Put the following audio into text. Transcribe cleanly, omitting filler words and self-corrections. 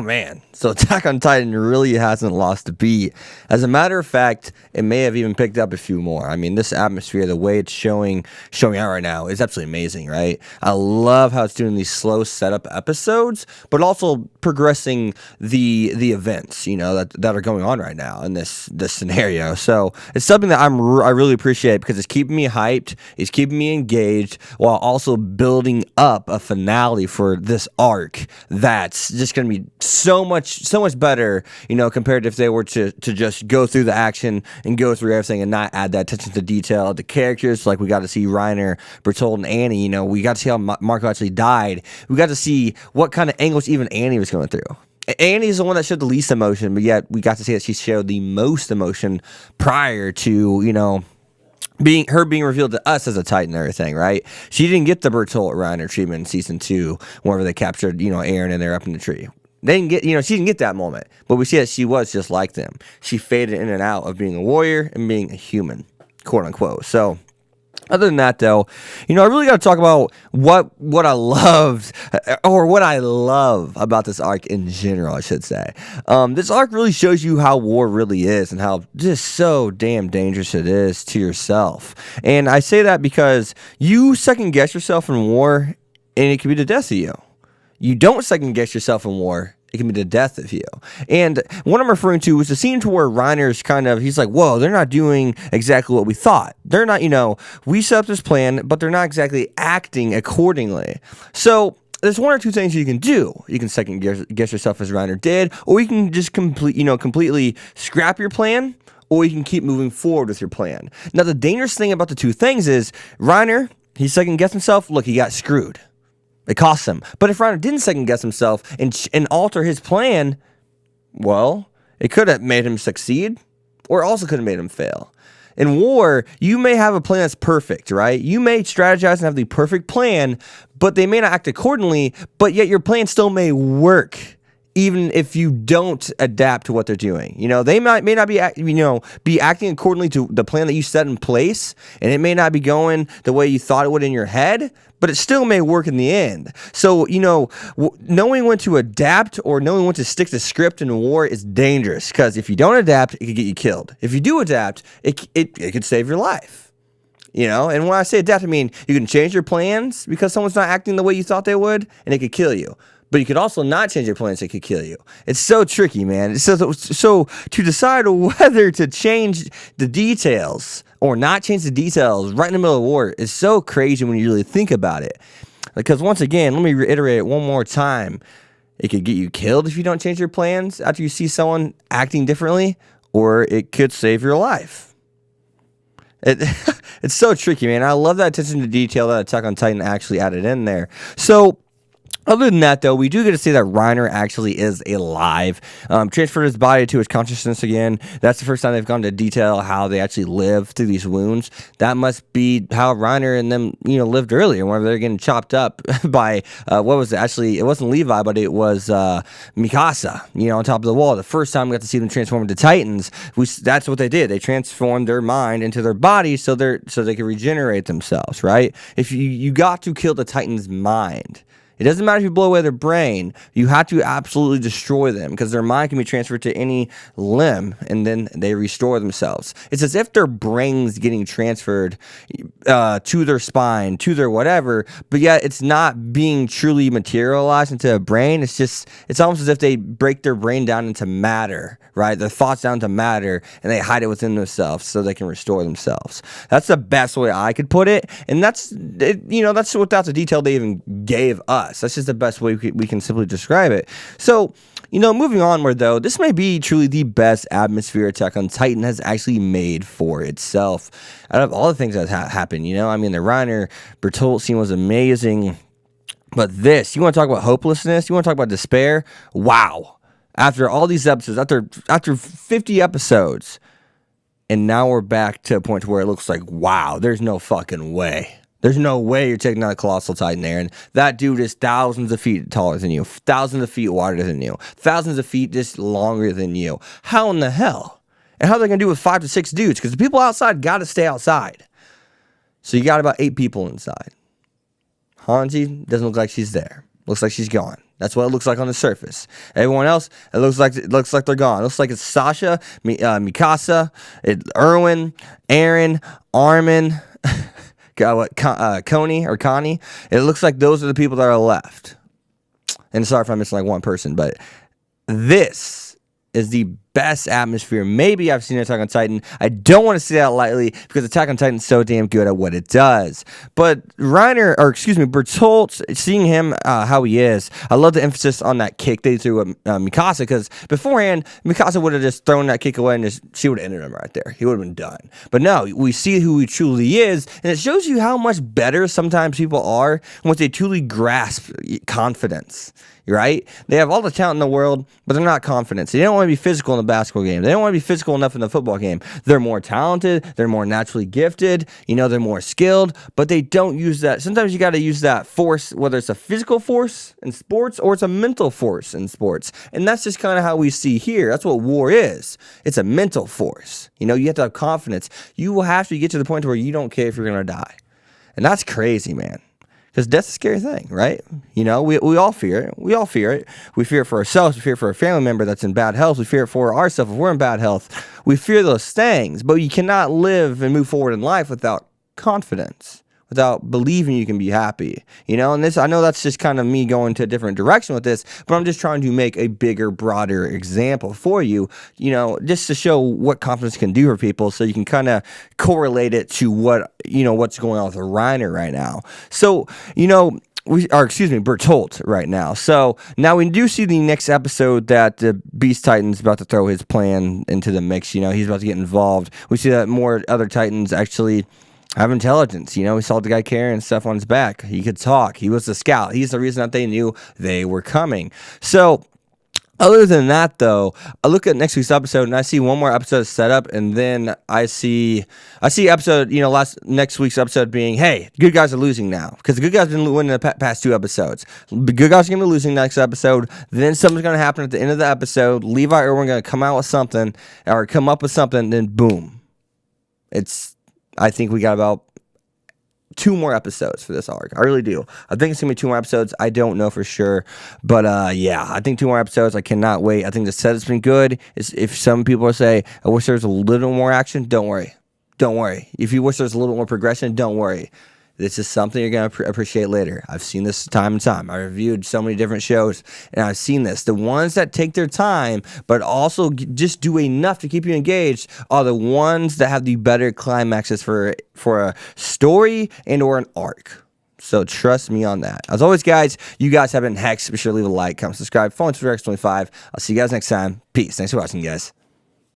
Oh man, so Attack on Titan really hasn't lost a beat. As a matter of fact, it may have even picked up a few more. I mean, this atmosphere, the way it's showing out right now is absolutely amazing, right? I love how it's doing these slow setup episodes, but also progressing the events, that are going on right now in this scenario. So it's something that I really appreciate because it's keeping me hyped, it's keeping me engaged, while also building up a finale for this arc that's just going to be so much better, compared to if they were to just go through the action and go through everything and not add that attention to detail. The characters, like we got to see Reiner, Bertolt, and Annie, we got to see how Marco actually died. We got to see what kind of angles even Annie was going through. Annie's the one that showed the least emotion, but yet we got to see that she showed the most emotion prior to, being revealed to us as a Titan and everything, right? She didn't get the Bertolt Reiner treatment in season 2, whenever they captured, Eren and they're up in the tree. They didn't get, she didn't get that moment, but we see that she was just like them. She faded in and out of being a warrior and being a human, quote unquote. So, other than that, though, I really got to talk about what I loved, or what I love about this arc in general, I should say. This arc really shows you how war really is and how just so damn dangerous it is to yourself. And I say that because you second guess yourself in war, and it can be the death of you. You don't second guess yourself in war, it can be the death of you. And what I'm referring to is the scene to where Reiner's he's like, whoa, they're not doing exactly what we thought. They're not, we set up this plan, but they're not exactly acting accordingly. So there's one or two things you can do. You can second guess yourself as Reiner did, or you can just completely scrap your plan, or you can keep moving forward with your plan. Now, the dangerous thing about the two things is Reiner, he second guessed himself. Look, he got screwed. It cost him. But if Reiner didn't second guess himself and alter his plan, well, it could have made him succeed, or also could have made him fail. In war, you may have a plan that's perfect, right? You may strategize and have the perfect plan, but they may not act accordingly, but yet your plan still may work, even if you don't adapt to what they're doing. They may not be acting accordingly to the plan that you set in place, and it may not be going the way you thought it would in your head, but it still may work in the end. So, knowing when to adapt or knowing when to stick to script in war is dangerous, because if you don't adapt, it could get you killed. If you do adapt, it could save your life. And when I say adapt, I mean you can change your plans because someone's not acting the way you thought they would, and it could kill you. But you could also not change your plans, it could kill you. It's so tricky, man. So to decide whether to change the details or not change the details right in the middle of war is so crazy when you really think about it. Because once again, let me reiterate it one more time. It could get you killed if you don't change your plans after you see someone acting differently, or it could save your life. It's so tricky, man. I love that attention to detail that Attack on Titan actually added in there. So, other than that, though, we do get to see that Reiner actually is alive. Transferred his body to his consciousness again. That's the first time they've gone into detail how they actually live through these wounds. That must be how Reiner and them, lived earlier, whenever they're getting chopped up by, what was it? Actually, it wasn't Levi, but it was Mikasa, on top of the wall. The first time we got to see them transform into Titans, that's what they did. They transformed their mind into their body so they could regenerate themselves, right? If you got to kill the Titan's mind. It doesn't matter if you blow away their brain. You have to absolutely destroy them, because their mind can be transferred to any limb, and then they restore themselves. It's as if their brain's getting transferred to their spine, to their whatever, but yet it's not being truly materialized into a brain. It's almost as if they break their brain down into matter, right? Their thoughts down to matter, and they hide it within themselves so they can restore themselves. That's the best way I could put it, and that's without the detail they even gave us. That's just the best way we can simply describe it. So, moving onward, though, this may be truly the best atmosphere Attack on Titan has actually made for itself. Out of all the things that happened, the Reiner Bertolt scene was amazing. But this, you want to talk about hopelessness? You want to talk about despair? Wow. After all these episodes, after 50 episodes, and now we're back to a point where it looks like, wow, there's no fucking way. There's no way you're taking out a colossal Titan there, and that dude is thousands of feet taller than you, thousands of feet wider than you, thousands of feet just longer than you. How in the hell? And how are they going to do with 5 to 6 dudes? Because the people outside got to stay outside. So you got about 8 people inside. Hanji doesn't look like she's there. Looks like she's gone. That's what it looks like on the surface. Everyone else, it looks like they're gone. It looks like it's Sasha, Mikasa, Erwin, Aaron, Armin, Connie. It looks like those are the people that are left. And sorry if I'm missing like one person, but this is the best atmosphere maybe I've seen in Attack on Titan. I don't want to say that lightly because Attack on Titan is so damn good at what it does. But Bertolt, seeing him how he is, I love the emphasis on that kick they threw at Mikasa, because beforehand, Mikasa would have just thrown that kick away and she would have ended him right there. He would have been done. But no, we see who he truly is, and it shows you how much better sometimes people are once they truly grasp confidence. Right? They have all the talent in the world, but they're not confident. They don't want to be physical in the basketball game. They don't want to be physical enough in the football game. They're more talented. They're more naturally gifted. They're more skilled, but they don't use that. Sometimes you got to use that force, whether it's a physical force in sports or it's a mental force in sports. And that's just kind of how we see here. That's what war is. It's a mental force. You have to have confidence. You will have to get to the point where you don't care if you're going to die. And that's crazy, man. Because death's a scary thing, right? We all fear it. We all fear it. We fear it for ourselves. We fear it for a family member that's in bad health. We fear it for ourselves if we're in bad health. We fear those things. But you cannot live and move forward in life without confidence, without believing you can be happy. And this, I know that's just kind of me going to a different direction with this, but I'm just trying to make a bigger, broader example for you, just to show what confidence can do for people, so you can kind of correlate it to what's going on with Reiner right now. So, Bertolt right now. So now we do see the next episode that the Beast Titan's about to throw his plan into the mix. He's about to get involved. We see that more other Titans actually have intelligence. We saw the guy carrying stuff on his back. He could talk. He was a scout. He's the reason that they knew they were coming. So other than that, though, I look at next week's episode and I see one more episode set up, and then I see episode, next week's episode being, hey, good guys are losing now, because the good guys have been winning the past two episodes. The good guys are going to be losing next episode. Then something's going to happen at the end of the episode. Levi Erwin going to come out with something, or come up with something, then boom. I think we got about 2 more episodes for this arc. I really do. I think it's going to be 2 more episodes. I don't know for sure. But yeah, I think 2 more episodes. I cannot wait. I think the set has been good. If some people say, I wish there was a little more action, don't worry. Don't worry. If you wish there's a little more progression, don't worry. This is something you're going to appreciate later. I've seen this time and time. I reviewed so many different shows, and I've seen this. The ones that take their time, but also just do enough to keep you engaged, are the ones that have the better climaxes for a story and or an arc. So trust me on that. As always, guys, you guys have been hexed. Be sure to leave a like, comment, subscribe, follow Twitter X25. I'll see you guys next time. Peace. Thanks for watching, guys.